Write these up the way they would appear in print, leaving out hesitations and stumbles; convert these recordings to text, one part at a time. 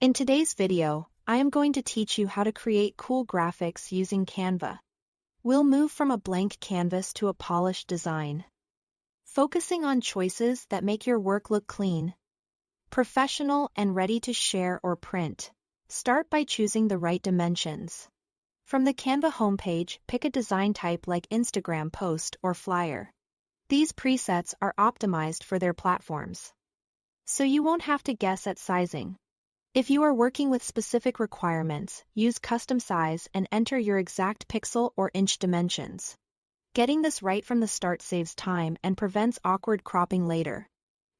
In today's video, I am going to teach you how to create cool graphics using Canva. We'll move from a blank canvas to a polished design, focusing on choices that make your work look clean, professional, and ready to share or print. Start by choosing the right dimensions. From the Canva homepage, pick a design type like Instagram post or flyer. These presets are optimized for their platforms, so you won't have to guess at sizing. If you are working with specific requirements, use custom size and enter your exact pixel or inch dimensions. Getting this right from the start saves time and prevents awkward cropping later.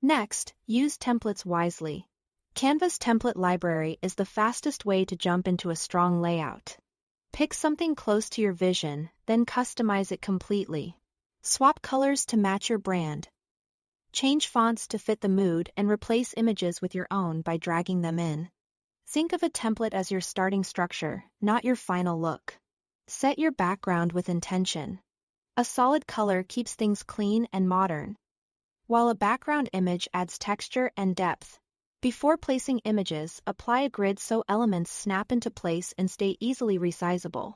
Next, use templates wisely. Canva's template library is the fastest way to jump into a strong layout. Pick something close to your vision, then customize it completely. Swap colors to match your brand. Change fonts to fit the mood and replace images with your own by dragging them in. Think of a template as your starting structure, not your final look. Set your background with intention. A solid color keeps things clean and modern, while a background image adds texture and depth. Before placing images, apply a grid so elements snap into place and stay easily resizable.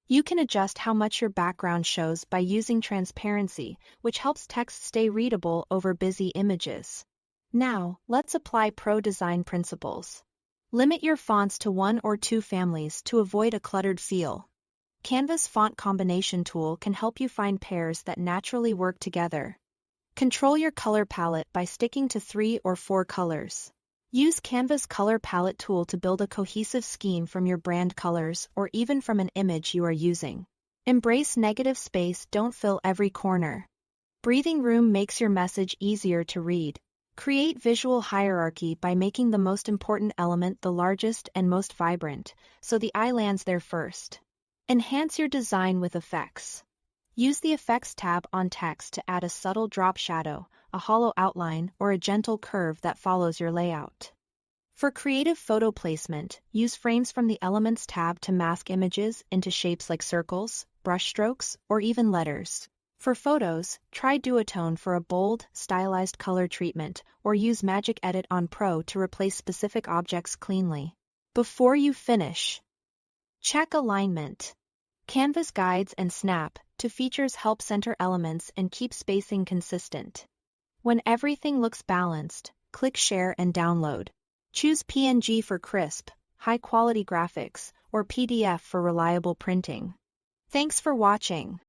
You can adjust how much your background shows by using transparency, which helps text stay readable over busy images. Now, let's apply pro design principles. Limit your fonts to 1 or 2 families to avoid a cluttered feel. Canva's font combination tool can help you find pairs that naturally work together. Control your color palette by sticking to 3 or 4 colors. Use Canva's color palette tool to build a cohesive scheme from your brand colors or even from an image you are using. Embrace negative space, don't fill every corner. Breathing room makes your message easier to read. Create visual hierarchy by making the most important element the largest and most vibrant, so the eye lands there first. Enhance your design with effects. Use the Effects tab on text to add a subtle drop shadow, a hollow outline, or a gentle curve that follows your layout. For creative photo placement, use Frames from the Elements tab to mask images into shapes like circles, brushstrokes, or even letters. For photos, try Duotone for a bold, stylized color treatment, or use Magic Edit on Pro to replace specific objects cleanly. Before you finish, check alignment. Canva's guides and snap to features help center elements and keep spacing consistent. When everything looks balanced, click Share and download. Choose PNG for crisp, high-quality graphics, or PDF for reliable printing. Thanks for watching.